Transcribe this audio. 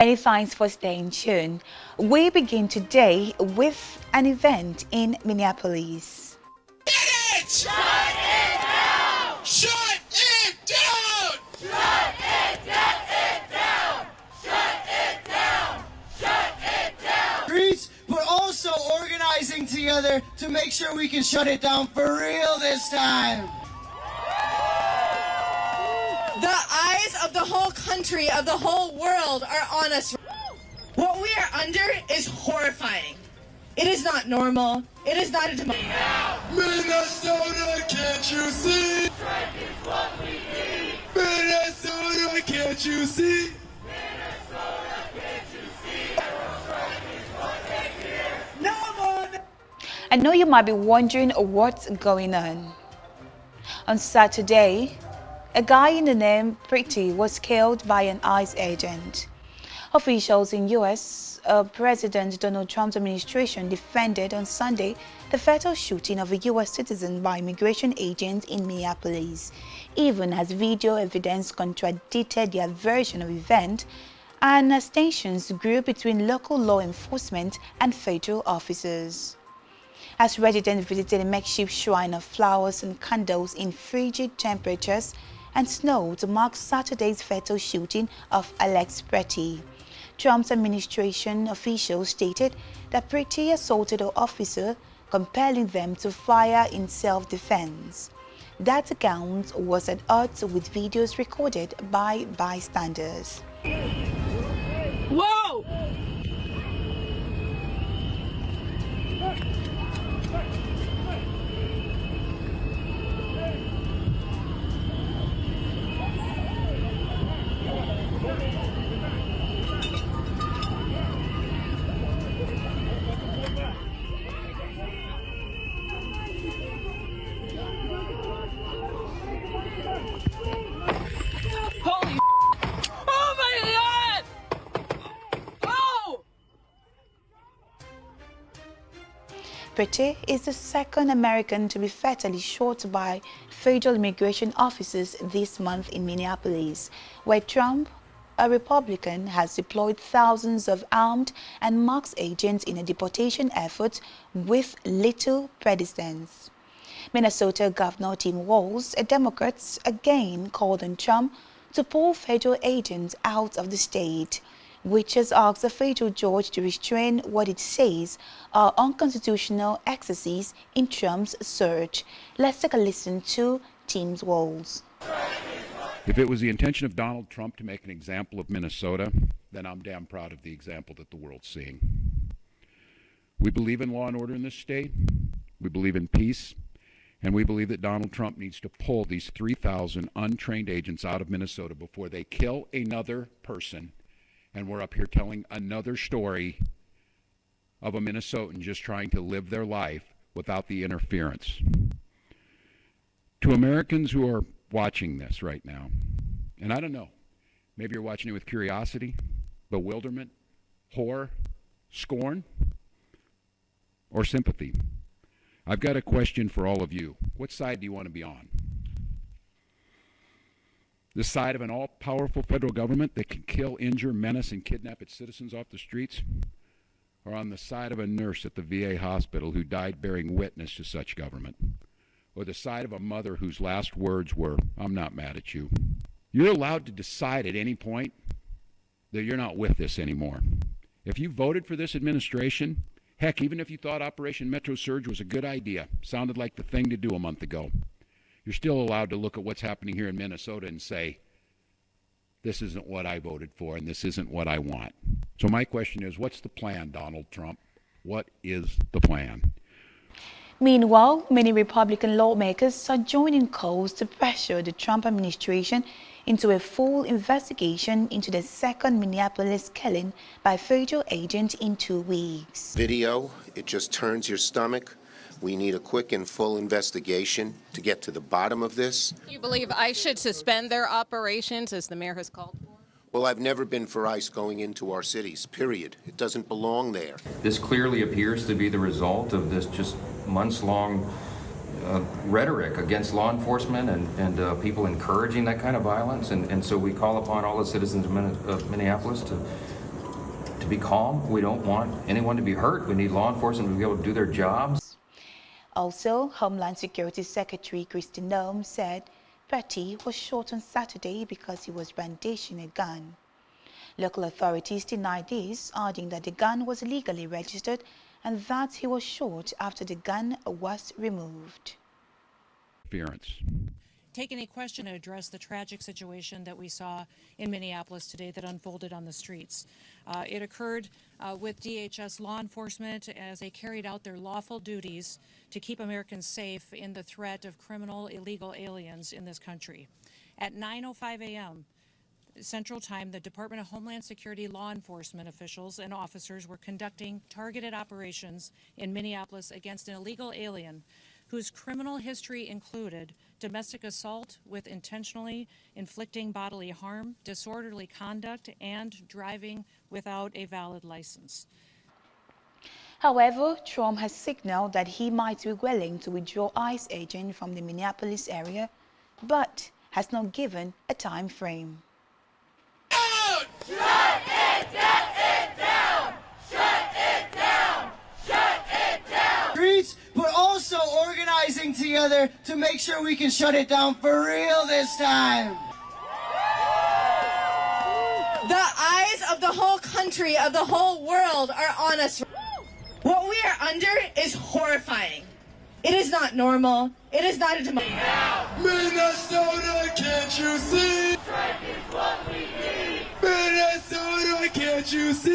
Many thanks for staying tuned. We begin today with an event in Minneapolis. Shut it down! Shut it down! Shut it down! Shut it down! Shut it down! Streets, but also organizing together to make sure we can shut it down for real this time. The eyes of the whole country, of the whole world are on us. What we are under is horrifying. It is not normal. It is not a democracy. Minnesota, can't you see? Strike is what we need. Minnesota, can't you see? Minnesota, can't you see? Strike is what they hear. No more. I know you might be wondering what's going on. On Saturday, a guy in the name Pretti was killed by an ICE agent. Officials in U.S. President Donald Trump's administration defended on Sunday the fatal shooting of a U.S. citizen by immigration agents in Minneapolis, even as video evidence contradicted their version of events and as tensions grew between local law enforcement and federal officers. As residents visited a makeshift shrine of flowers and candles in frigid temperatures and snow to mark Saturday's fatal shooting of Alex Pretti, Trump's administration officials stated that Pretti assaulted an officer, compelling them to fire in self-defense. That account was at odds with videos recorded by bystanders. Whoa! Holy! Oh my God! Oh! Pretti is the second American to be fatally shot by federal immigration officers this month in Minneapolis, where Trump, a Republican, has deployed thousands of armed and masked agents in a deportation effort with little precedence. Minnesota Governor Tim Walz, a Democrat, again called on Trump to pull federal agents out of the state, which has asked a federal judge to restrain what it says are unconstitutional excesses in Trump's search. Let's take a listen to Tim Walz. If it was the intention of Donald Trump to make an example of Minnesota, then I'm damn proud of the example that the world's seeing. We believe in law and order in this state. We believe in peace. And we believe that Donald Trump needs to pull these 3,000 untrained agents out of Minnesota before they kill another person. And we're up here telling another story of a Minnesotan just trying to live their life without the interference. To Americans who are watching this right now, and I don't know, maybe you're watching it with curiosity, bewilderment, horror, scorn, or sympathy. I've got a question for all of you. What side do you want to be on? The side of an all-powerful federal government that can kill, injure, menace, and kidnap its citizens off the streets? Or on the side of a nurse at the VA hospital who died bearing witness to such government? Or the side of a mother whose last words were, "I'm not mad at you"? You're allowed to decide at any point that you're not with this anymore. If you voted for this administration, heck, even if you thought Operation Metro Surge was a good idea, sounded like the thing to do a month ago, you're still allowed to look at what's happening here in Minnesota and say, this isn't what I voted for and this isn't what I want. So my question is, what's the plan, Donald Trump? What is the plan? Meanwhile, many Republican lawmakers are joining calls to pressure the Trump administration into a full investigation into the second Minneapolis killing by federal agents in 2 weeks. Video, it just turns your stomach. We need a quick and full investigation to get to the bottom of this. You believe ICE should suspend their operations, as the mayor has called for? Well, I've never been for ICE going into our cities, period. It doesn't belong there. This clearly appears to be the result of this just months-long rhetoric against law enforcement and people encouraging that kind of violence. And so we call upon all the citizens of Minneapolis to be calm. We don't want anyone to be hurt. We need law enforcement to be able to do their jobs. Also, Homeland Security Secretary Kristi Noem said Pretti was shot on Saturday because he was brandishing a gun. Local authorities denied this, adding that the gun was legally registered and that he was shot after the gun was removed. Taking a question to address the tragic situation that we saw in Minneapolis today that unfolded on the streets. It occurred with DHS law enforcement as they carried out their lawful duties to keep Americans safe in the threat of criminal illegal aliens in this country. At 9:05 a.m. Central Time, the Department of Homeland Security law enforcement officials and officers were conducting targeted operations in Minneapolis against an illegal alien whose criminal history included domestic assault with intentionally inflicting bodily harm, disorderly conduct, and driving without a valid license. However, Trump has signaled that he might be willing to withdraw ICE agents from the Minneapolis area, but has not given a time frame. Shut it down! Shut it down! Shut it down! Streets, but also organizing together to make sure we can shut it down for real this time. The eyes of the whole country, of the whole world are on us. What we are under is horrifying. It is not normal. It is not a democracy. Minnesota, can't you see? Strike is what we need. Minnesota, can't you see?